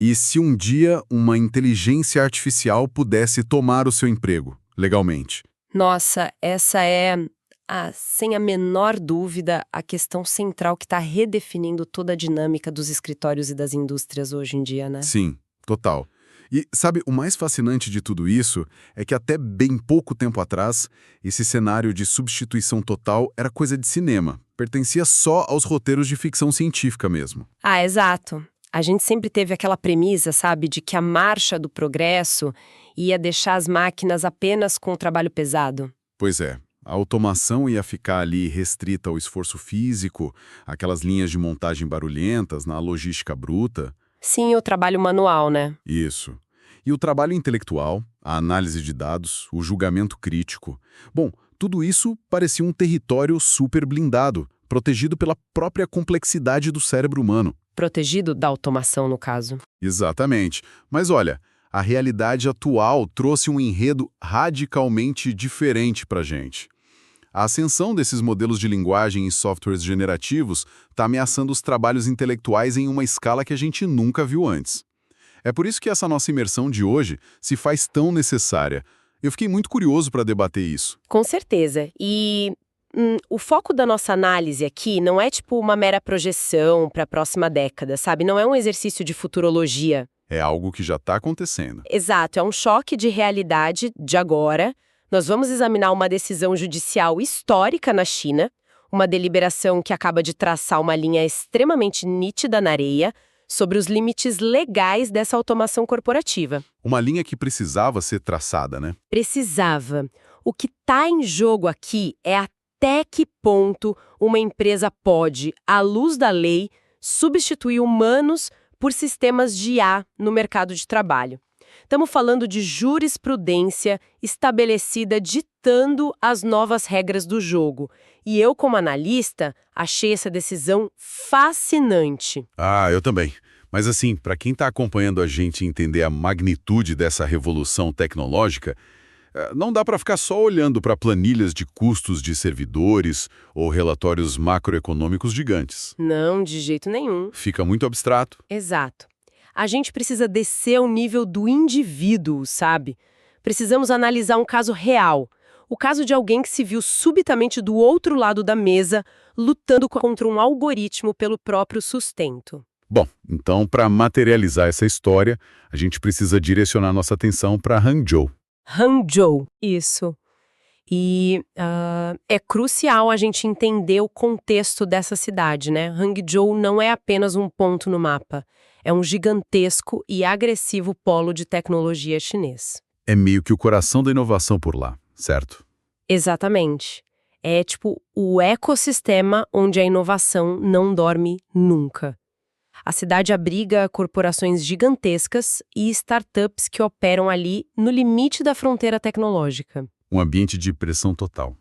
E se um dia uma inteligência artificial pudesse tomar o seu emprego, legalmente? Nossa, essa é, sem a menor dúvida, a questão central que está redefinindo toda a dinâmica dos escritórios e das indústrias hoje em dia, né? Sim, total. E sabe, o mais fascinante de tudo isso é que até bem pouco tempo atrás, esse cenário de substituição total era coisa de cinema. Pertencia só aos roteiros de ficção científica mesmo. Ah, exato. A gente sempre teve aquela premissa, sabe, de que a marcha do progresso ia deixar as máquinas apenas com o trabalho pesado. Pois é, a automação ia ficar ali restrita ao esforço físico, aquelas linhas de montagem barulhentas, na logística bruta. Sim, o trabalho manual, né? Isso. E o trabalho intelectual, a análise de dados, o julgamento crítico. Bom, tudo isso parecia um território super blindado, protegido pela própria complexidade do cérebro humano. Protegido da automação, no caso. Exatamente. Mas olha, a realidade atual trouxe um enredo radicalmente diferente para a gente. A ascensão desses modelos de linguagem e softwares generativos está ameaçando os trabalhos intelectuais em uma escala que a gente nunca viu antes. É por isso que essa nossa imersão de hoje se faz tão necessária. Eu fiquei muito curioso para debater isso. Com certeza. E o foco da nossa análise aqui não é tipo uma mera projeção para a próxima década, sabe? Não é um exercício de futurologia. É algo que já está acontecendo. Exato, é um choque de realidade de agora. Nós vamos examinar uma decisão judicial histórica na China, uma deliberação que acaba de traçar uma linha extremamente nítida na areia sobre os limites legais dessa automação corporativa. Uma linha que precisava ser traçada, né? Precisava. O que está em jogo aqui é até que ponto uma empresa pode, à luz da lei, substituir humanos por sistemas de IA no mercado de trabalho. Estamos falando de jurisprudência estabelecida ditando as novas regras do jogo. E eu, como analista, achei essa decisão fascinante. Ah, eu também. Mas assim, para quem está acompanhando a gente entender a magnitude dessa revolução tecnológica, não dá para ficar só olhando para planilhas de custos de servidores ou relatórios macroeconômicos gigantes. Não, de jeito nenhum. Fica muito abstrato. Exato. A gente precisa descer ao nível do indivíduo, sabe? Precisamos analisar um caso real. O caso de alguém que se viu subitamente do outro lado da mesa, lutando contra um algoritmo pelo próprio sustento. Bom, então, para materializar essa história, a gente precisa direcionar nossa atenção para Hangzhou. Hangzhou, isso. E é crucial a gente entender o contexto dessa cidade, né? Hangzhou não é apenas um ponto no mapa. É um gigantesco e agressivo polo de tecnologia chinês. É meio que o coração da inovação por lá, certo? Exatamente. É tipo o ecossistema onde a inovação não dorme nunca. A cidade abriga corporações gigantescas e startups que operam ali no limite da fronteira tecnológica. Um ambiente de pressão total.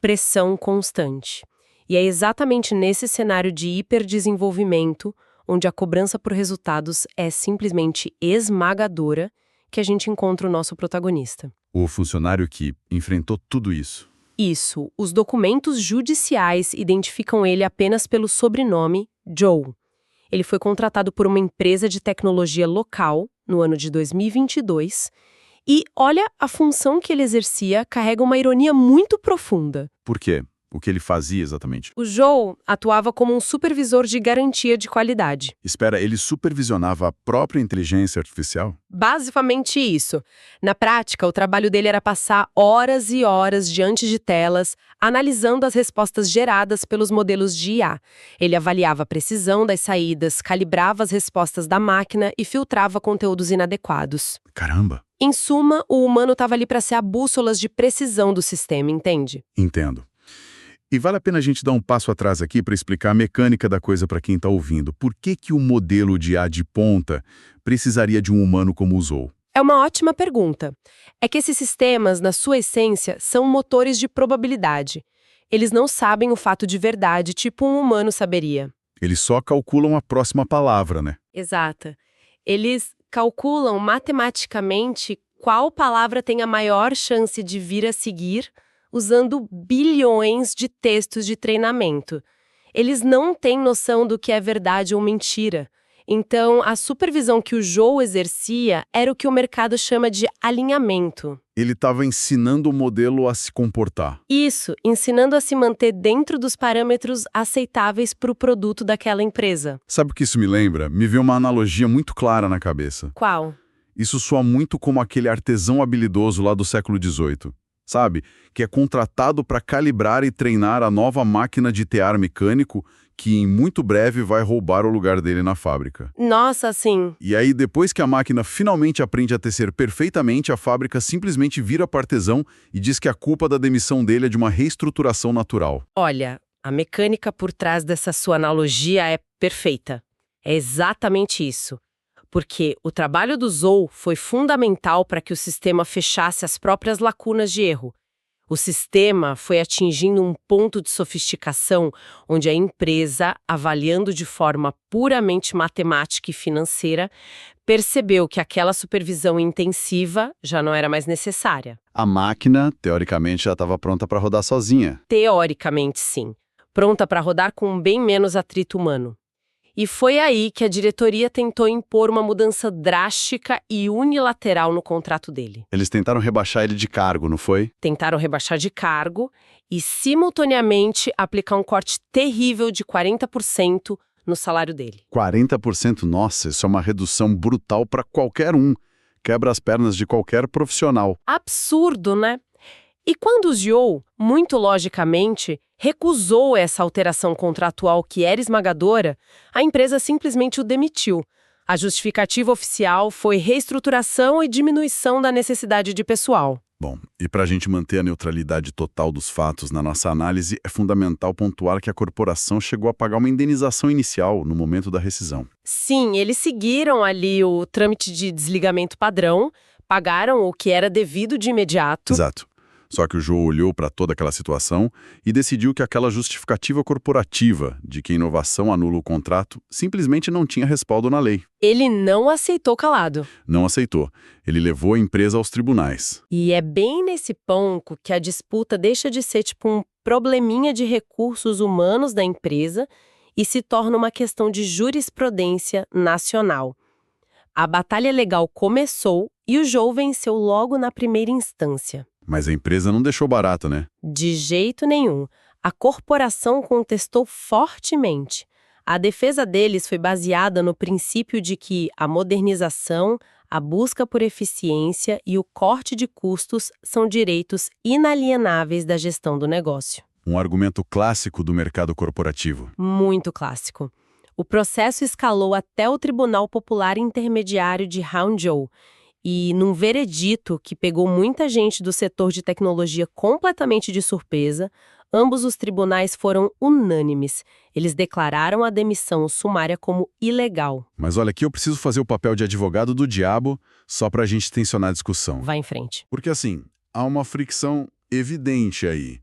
Pressão constante. E é exatamente nesse cenário de hiperdesenvolvimento, onde a cobrança por resultados é simplesmente esmagadora, que a gente encontra o nosso protagonista. O funcionário que enfrentou tudo isso. Isso, os documentos judiciais identificam ele apenas pelo sobrenome Zhou. Ele foi contratado por uma empresa de tecnologia local no ano de 2022 e, olha, a função que ele exercia carrega uma ironia muito profunda. Por quê? O que ele fazia exatamente? O Zhou atuava como um supervisor de garantia de qualidade. Espera, ele supervisionava a própria inteligência artificial? Basicamente isso. Na prática, o trabalho dele era passar horas e horas diante de telas, analisando as respostas geradas pelos modelos de IA. Ele avaliava a precisão das saídas, calibrava as respostas da máquina e filtrava conteúdos inadequados. Caramba! Em suma, o humano estava ali para ser a bússola de precisão do sistema, entende? Entendo. E vale a pena a gente dar um passo atrás aqui para explicar a mecânica da coisa para quem está ouvindo. Por que o modelo de IA de ponta precisaria de um humano como usou? É uma ótima pergunta. É que esses sistemas, na sua essência, são motores de probabilidade. Eles não sabem o fato de verdade, tipo um humano saberia. Eles só calculam a próxima palavra, né? Exata. Eles calculam matematicamente qual palavra tem a maior chance de vir a seguir, usando bilhões de textos de treinamento. Eles não têm noção do que é verdade ou mentira. Então, a supervisão que o Zhou exercia era o que o mercado chama de alinhamento. Ele estava ensinando o modelo a se comportar. Isso, ensinando a se manter dentro dos parâmetros aceitáveis para o produto daquela empresa. Sabe o que isso me lembra? Me veio uma analogia muito clara na cabeça. Qual? Isso soa muito como aquele artesão habilidoso lá do século XVIII, sabe? Que é contratado para calibrar e treinar a nova máquina de tear mecânico que em muito breve vai roubar o lugar dele na fábrica. Nossa, sim. E aí, depois que a máquina finalmente aprende a tecer perfeitamente, a fábrica simplesmente vira para o artesão e diz que a culpa da demissão dele é de uma reestruturação natural. Olha, a mecânica por trás dessa sua analogia é perfeita. É exatamente isso. Porque o trabalho do Zhou foi fundamental para que o sistema fechasse as próprias lacunas de erro. O sistema foi atingindo um ponto de sofisticação onde a empresa, avaliando de forma puramente matemática e financeira, percebeu que aquela supervisão intensiva já não era mais necessária. A máquina, teoricamente, já estava pronta para rodar sozinha. Teoricamente, sim. Pronta para rodar com bem menos atrito humano. E foi aí que a diretoria tentou impor uma mudança drástica e unilateral no contrato dele. Eles tentaram rebaixar ele de cargo, não foi? Tentaram rebaixar de cargo e, simultaneamente, aplicar um corte terrível de 40% no salário dele. 40%? Nossa, isso é uma redução brutal para qualquer um. Quebra as pernas de qualquer profissional. Absurdo, né? E quando o Zhou, muito logicamente, recusou essa alteração contratual que era esmagadora, a empresa simplesmente o demitiu. A justificativa oficial foi reestruturação e diminuição da necessidade de pessoal. Bom, e para a gente manter a neutralidade total dos fatos na nossa análise, é fundamental pontuar que a corporação chegou a pagar uma indenização inicial no momento da rescisão. Sim, eles seguiram ali o trâmite de desligamento padrão, pagaram o que era devido de imediato. Exato. Só que o Zhou olhou para toda aquela situação e decidiu que aquela justificativa corporativa de que a inovação anula o contrato simplesmente não tinha respaldo na lei. Ele não aceitou calado. Não aceitou. Ele levou a empresa aos tribunais. E é bem nesse ponto que a disputa deixa de ser tipo um probleminha de recursos humanos da empresa e se torna uma questão de jurisprudência nacional. A batalha legal começou e o Zhou venceu logo na primeira instância. Mas a empresa não deixou barato, né? De jeito nenhum. A corporação contestou fortemente. A defesa deles foi baseada no princípio de que a modernização, a busca por eficiência e o corte de custos são direitos inalienáveis da gestão do negócio. Um argumento clássico do mercado corporativo. Muito clássico. O processo escalou até o Tribunal Popular Intermediário de Hangzhou. E, num veredito que pegou muita gente do setor de tecnologia completamente de surpresa, ambos os tribunais foram unânimes. Eles declararam a demissão sumária como ilegal. Mas olha, aqui eu preciso fazer o papel de advogado do diabo só para a gente tensionar a discussão. Vai em frente. Porque assim, há uma fricção evidente aí.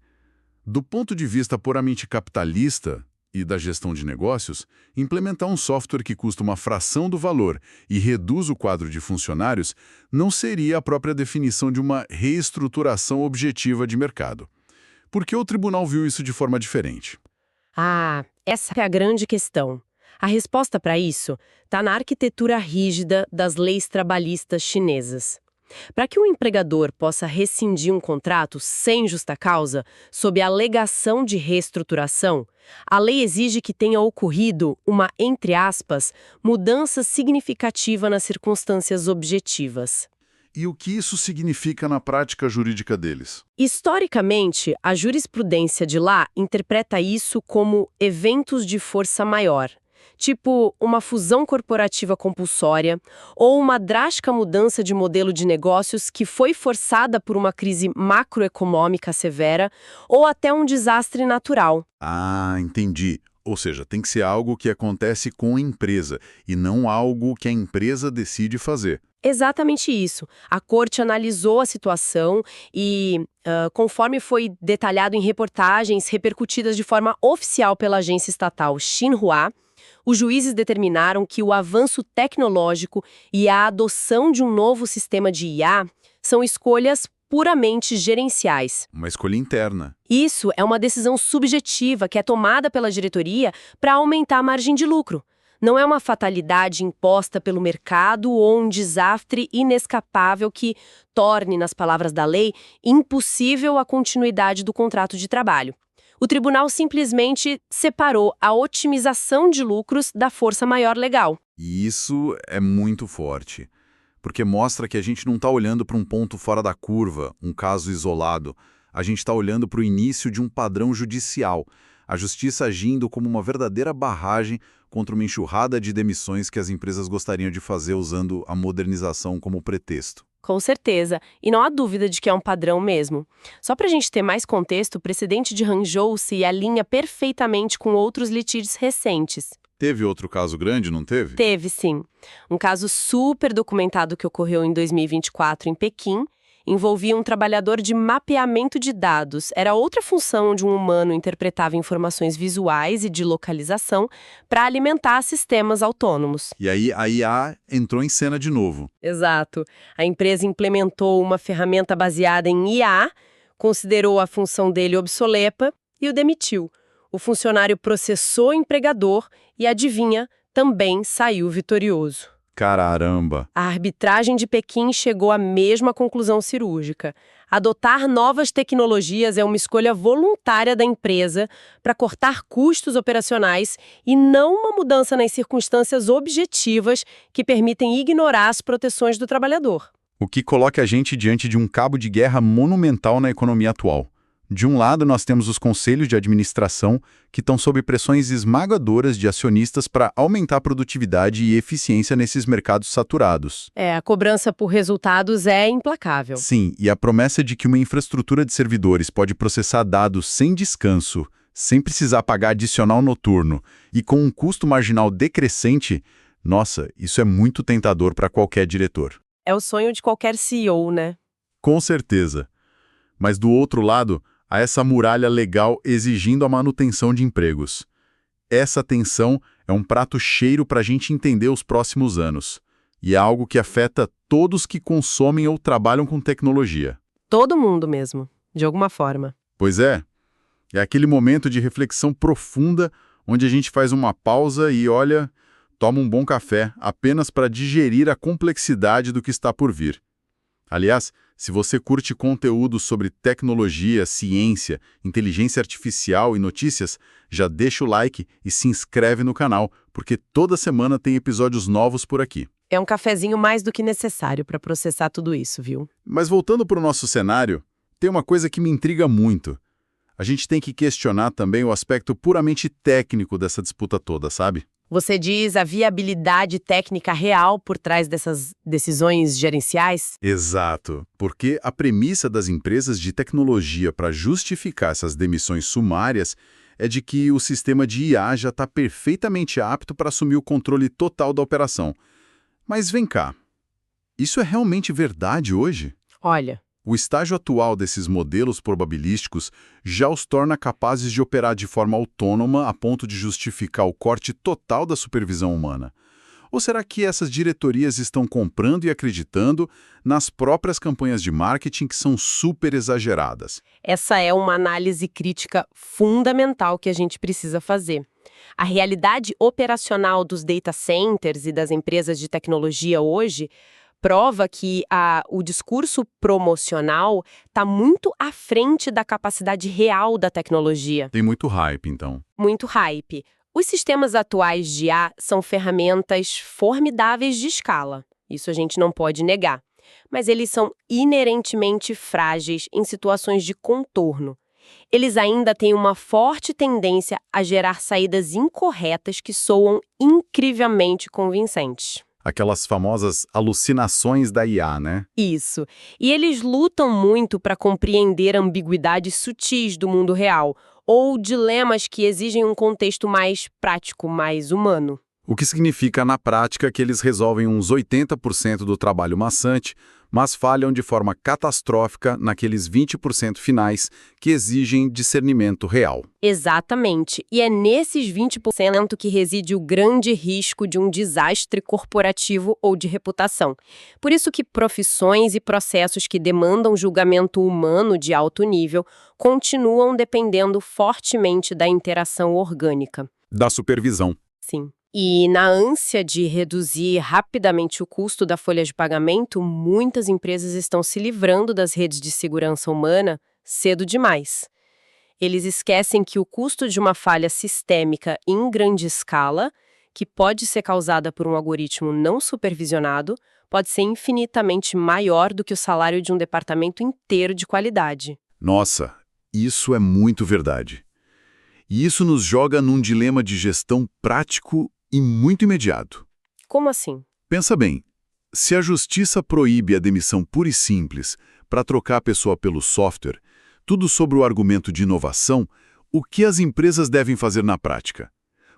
Do ponto de vista puramente capitalista e da gestão de negócios, implementar um software que custa uma fração do valor e reduz o quadro de funcionários não seria a própria definição de uma reestruturação objetiva de mercado. Por que o tribunal viu isso de forma diferente? Ah, essa é a grande questão. A resposta para isso está na arquitetura rígida das leis trabalhistas chinesas. Para que um empregador possa rescindir um contrato sem justa causa, sob a alegação de reestruturação, a lei exige que tenha ocorrido uma, entre aspas, mudança significativa nas circunstâncias objetivas. E o que isso significa na prática jurídica deles? Historicamente, a jurisprudência de lá interpreta isso como eventos de força maior. Tipo uma fusão corporativa compulsória ou uma drástica mudança de modelo de negócios que foi forçada por uma crise macroeconômica severa ou até um desastre natural. Ah, entendi. Ou seja, tem que ser algo que acontece com a empresa e não algo que a empresa decide fazer. Exatamente isso. A corte analisou a situação e, conforme foi detalhado em reportagens repercutidas de forma oficial pela agência estatal Xinhua, os juízes determinaram que o avanço tecnológico e a adoção de um novo sistema de IA são escolhas puramente gerenciais. Uma escolha interna. Isso é uma decisão subjetiva que é tomada pela diretoria para aumentar a margem de lucro. Não é uma fatalidade imposta pelo mercado ou um desastre inescapável que torne, nas palavras da lei, impossível a continuidade do contrato de trabalho. O tribunal simplesmente separou a otimização de lucros da força maior legal. E isso é muito forte, porque mostra que a gente não está olhando para um ponto fora da curva, um caso isolado. A gente está olhando para o início de um padrão judicial, a justiça agindo como uma verdadeira barragem contra uma enxurrada de demissões que as empresas gostariam de fazer usando a modernização como pretexto. Com certeza, e não há dúvida de que é um padrão mesmo. Só para a gente ter mais contexto, o precedente de Hangzhou se alinha perfeitamente com outros litígios recentes. Teve outro caso grande, não teve? Teve, sim. Um caso super documentado que ocorreu em 2024 em Pequim, envolvia um trabalhador de mapeamento de dados. Era outra função onde um humano interpretava informações visuais e de localização para alimentar sistemas autônomos. E aí a IA entrou em cena de novo. Exato. A empresa implementou uma ferramenta baseada em IA, considerou a função dele obsoleta e o demitiu. O funcionário processou o empregador e, adivinha, também saiu vitorioso. Caramba! A arbitragem de Pequim chegou à mesma conclusão cirúrgica. Adotar novas tecnologias é uma escolha voluntária da empresa para cortar custos operacionais e não uma mudança nas circunstâncias objetivas que permitem ignorar as proteções do trabalhador. O que coloca a gente diante de um cabo de guerra monumental na economia atual. De um lado, nós temos os conselhos de administração, que estão sob pressões esmagadoras de acionistas para aumentar a produtividade e eficiência nesses mercados saturados. A cobrança por resultados é implacável. Sim, e a promessa de que uma infraestrutura de servidores pode processar dados sem descanso, sem precisar pagar adicional noturno e com um custo marginal decrescente, nossa, isso é muito tentador para qualquer diretor. É o sonho de qualquer CEO, né? Com certeza. Mas do outro lado, há essa muralha legal exigindo a manutenção de empregos. Essa tensão é um prato cheio para a gente entender os próximos anos. E é algo que afeta todos que consomem ou trabalham com tecnologia. Todo mundo mesmo, de alguma forma. Pois é. É aquele momento de reflexão profunda onde a gente faz uma pausa e, olha, toma um bom café apenas para digerir a complexidade do que está por vir. Aliás, se você curte conteúdo sobre tecnologia, ciência, inteligência artificial e notícias, já deixa o like e se inscreve no canal, porque toda semana tem episódios novos por aqui. É um cafezinho mais do que necessário para processar tudo isso, viu? Mas voltando para o nosso cenário, tem uma coisa que me intriga muito. A gente tem que questionar também o aspecto puramente técnico dessa disputa toda, sabe? Você diz a viabilidade técnica real por trás dessas decisões gerenciais? Exato, porque a premissa das empresas de tecnologia para justificar essas demissões sumárias é de que o sistema de IA já está perfeitamente apto para assumir o controle total da operação. Mas vem cá, isso é realmente verdade hoje? Olha, O estágio atual desses modelos probabilísticos já os torna capazes de operar de forma autônoma a ponto de justificar o corte total da supervisão humana. Ou será que essas diretorias estão comprando e acreditando nas próprias campanhas de marketing que são super exageradas? essa é uma análise crítica fundamental que a gente precisa fazer. A realidade operacional dos data centers e das empresas de tecnologia hoje prova que o discurso promocional está muito à frente da capacidade real da tecnologia. Tem muito hype, então. Muito hype. Os sistemas atuais de IA são ferramentas formidáveis de escala. Isso a gente não pode negar. Mas eles são inerentemente frágeis em situações de contorno. Eles ainda têm uma forte tendência a gerar saídas incorretas que soam incrivelmente convincentes. Aquelas famosas alucinações da IA, né? Isso. E eles lutam muito para compreender ambiguidades sutis do mundo real, ou dilemas que exigem um contexto mais prático, mais humano. O que significa, na prática, que eles resolvem uns 80% do trabalho maçante, mas falham de forma catastrófica naqueles 20% finais que exigem discernimento real. Exatamente. E é nesses 20% que reside o grande risco de um desastre corporativo ou de reputação. Por isso que profissões e processos que demandam julgamento humano de alto nível continuam dependendo fortemente da interação orgânica. Da supervisão. Sim. E na ânsia de reduzir rapidamente o custo da folha de pagamento, muitas empresas estão se livrando das redes de segurança humana cedo demais. Eles esquecem que o custo de uma falha sistêmica em grande escala, que pode ser causada por um algoritmo não supervisionado, pode ser infinitamente maior do que o salário de um departamento inteiro de qualidade. Nossa, isso é muito verdade. E isso nos joga num dilema de gestão prático e muito imediato. Como assim? Pensa bem, se a justiça proíbe a demissão pura e simples para trocar a pessoa pelo software, tudo sobre o argumento de inovação, o que as empresas devem fazer na prática?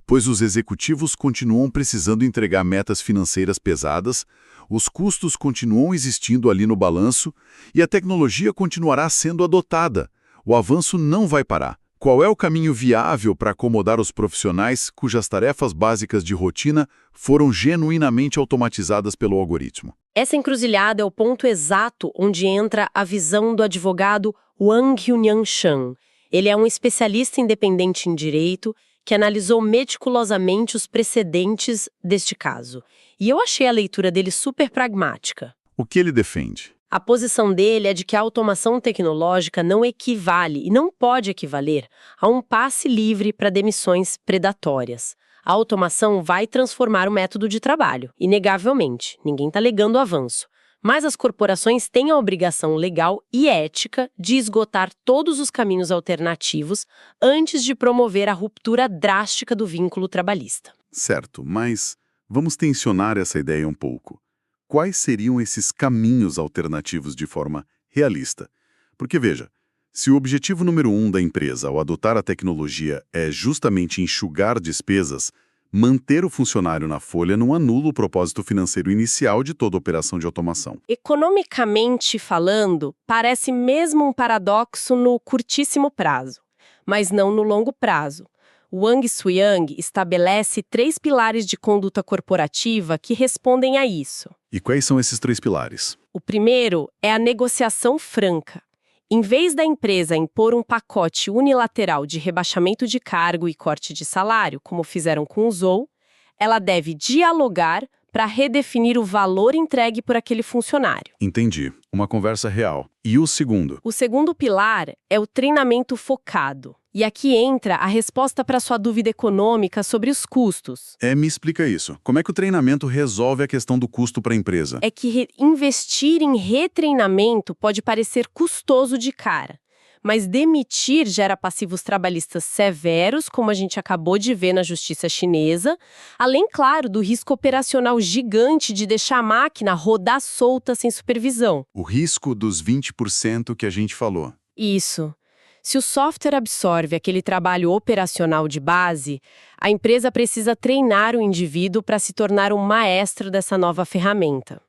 Pois os executivos continuam precisando entregar metas financeiras pesadas, os custos continuam existindo ali no balanço e a tecnologia continuará sendo adotada. O avanço não vai parar. Qual é o caminho viável para acomodar os profissionais cujas tarefas básicas de rotina foram genuinamente automatizadas pelo algoritmo? Essa encruzilhada é o ponto exato onde entra a visão do advogado Wang Hyunyan Chan. Ele é um especialista independente em direito que analisou meticulosamente os precedentes deste caso. E eu achei a leitura dele super pragmática. O que ele defende? A posição dele é de que a automação tecnológica não equivale e não pode equivaler a um passe livre para demissões predatórias. A automação vai transformar o método de trabalho, inegavelmente, ninguém está negando o avanço. Mas as corporações têm a obrigação legal e ética de esgotar todos os caminhos alternativos antes de promover a ruptura drástica do vínculo trabalhista. Certo, mas vamos tensionar essa ideia um pouco. Quais seriam esses caminhos alternativos de forma realista? Porque, veja, se o objetivo número 1 da empresa ao adotar a tecnologia é justamente enxugar despesas, manter o funcionário na folha não anula o propósito financeiro inicial de toda operação de automação. Economicamente falando, parece mesmo um paradoxo no curtíssimo prazo, mas não no longo prazo. Wang Suyang estabelece 3 pilares de conduta corporativa que respondem a isso. E quais são esses 3 pilares? O primeiro é a negociação franca. Em vez da empresa impor um pacote unilateral de rebaixamento de cargo e corte de salário, como fizeram com o Zou, ela deve dialogar para redefinir o valor entregue por aquele funcionário. Entendi. Uma conversa real. E o segundo? O segundo pilar é o treinamento focado. E aqui entra a resposta para sua dúvida econômica sobre os custos. Me explica isso. Como é que o treinamento resolve a questão do custo para a empresa? É que investir em retreinamento pode parecer custoso de cara, mas demitir gera passivos trabalhistas severos, como a gente acabou de ver na justiça chinesa, além, claro, do risco operacional gigante de deixar a máquina rodar solta sem supervisão. O risco dos 20% que a gente falou. Isso. Se o software absorve aquele trabalho operacional de base, a empresa precisa treinar o indivíduo para se tornar um maestro dessa nova ferramenta.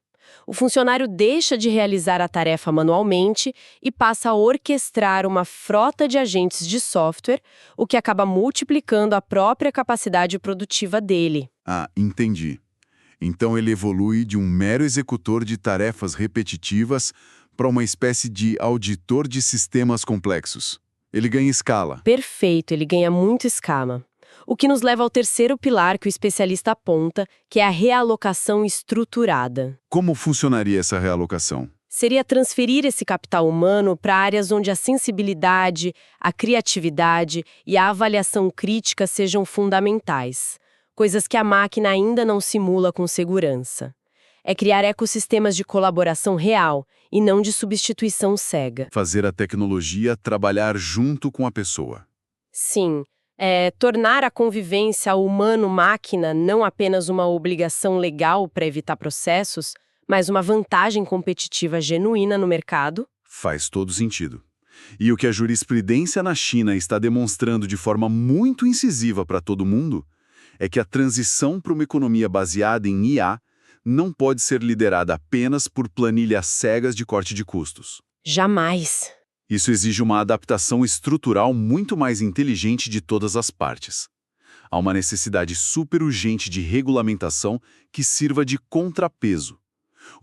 O funcionário deixa de realizar a tarefa manualmente e passa a orquestrar uma frota de agentes de software, o que acaba multiplicando a própria capacidade produtiva dele. Ah, entendi. Então ele evolui de um mero executor de tarefas repetitivas para uma espécie de auditor de sistemas complexos. Ele ganha escala. Perfeito, ele ganha muito escala. O que nos leva ao terceiro pilar que o especialista aponta, que é a realocação estruturada. Como funcionaria essa realocação? Seria transferir esse capital humano para áreas onde a sensibilidade, a criatividade e a avaliação crítica sejam fundamentais, coisas que a máquina ainda não simula com segurança. É criar ecossistemas de colaboração real e não de substituição cega. Fazer a tecnologia trabalhar junto com a pessoa. Sim, tornar a convivência humano-máquina não apenas uma obrigação legal para evitar processos, mas uma vantagem competitiva genuína no mercado. Faz todo sentido. E o que a jurisprudência na China está demonstrando de forma muito incisiva para todo mundo é que a transição para uma economia baseada em IA não pode ser liderada apenas por planilhas cegas de corte de custos. Jamais. Isso exige uma adaptação estrutural muito mais inteligente de todas as partes. Há uma necessidade super urgente de regulamentação que sirva de contrapeso.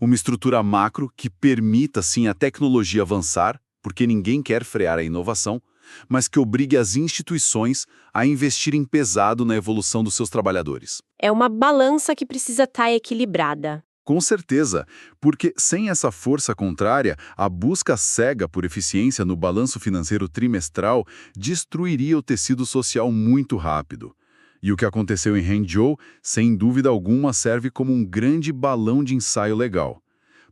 Uma estrutura macro que permita, sim, a tecnologia avançar, porque ninguém quer frear a inovação, mas que obrigue as instituições a investirem pesado na evolução dos seus trabalhadores. É uma balança que precisa estar equilibrada. Com certeza, porque sem essa força contrária, a busca cega por eficiência no balanço financeiro trimestral destruiria o tecido social muito rápido. E o que aconteceu em Hangzhou, sem dúvida alguma, serve como um grande balão de ensaio legal.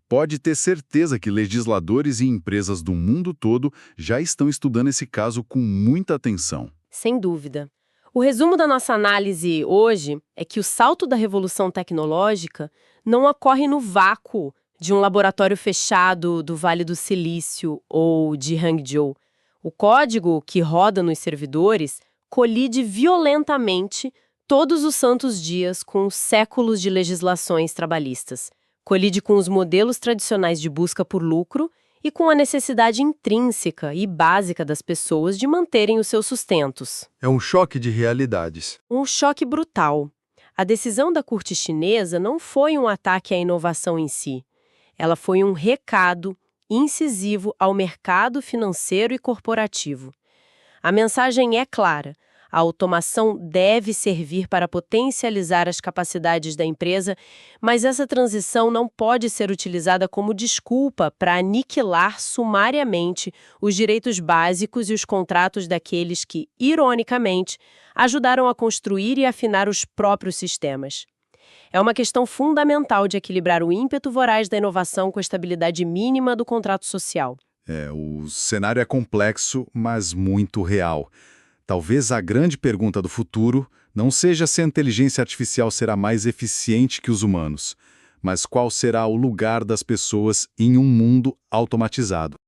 Pode ter certeza que legisladores e empresas do mundo todo já estão estudando esse caso com muita atenção. Sem dúvida. O resumo da nossa análise hoje é que o salto da revolução tecnológica não ocorre no vácuo de um laboratório fechado do Vale do Silício ou de Hangzhou. O código que roda nos servidores colide violentamente todos os santos dias com séculos de legislações trabalhistas. Colide com os modelos tradicionais de busca por lucro e com a necessidade intrínseca e básica das pessoas de manterem os seus sustentos. É um choque de realidades. Um choque brutal. A decisão da corte chinesa não foi um ataque à inovação em si. Ela foi um recado incisivo ao mercado financeiro e corporativo. A mensagem é clara. A automação deve servir para potencializar as capacidades da empresa, mas essa transição não pode ser utilizada como desculpa para aniquilar sumariamente os direitos básicos e os contratos daqueles que, ironicamente, ajudaram a construir e afinar os próprios sistemas. É uma questão fundamental de equilibrar o ímpeto voraz da inovação com a estabilidade mínima do contrato social. O cenário é complexo, mas muito real. Talvez a grande pergunta do futuro não seja se a inteligência artificial será mais eficiente que os humanos, mas qual será o lugar das pessoas em um mundo automatizado.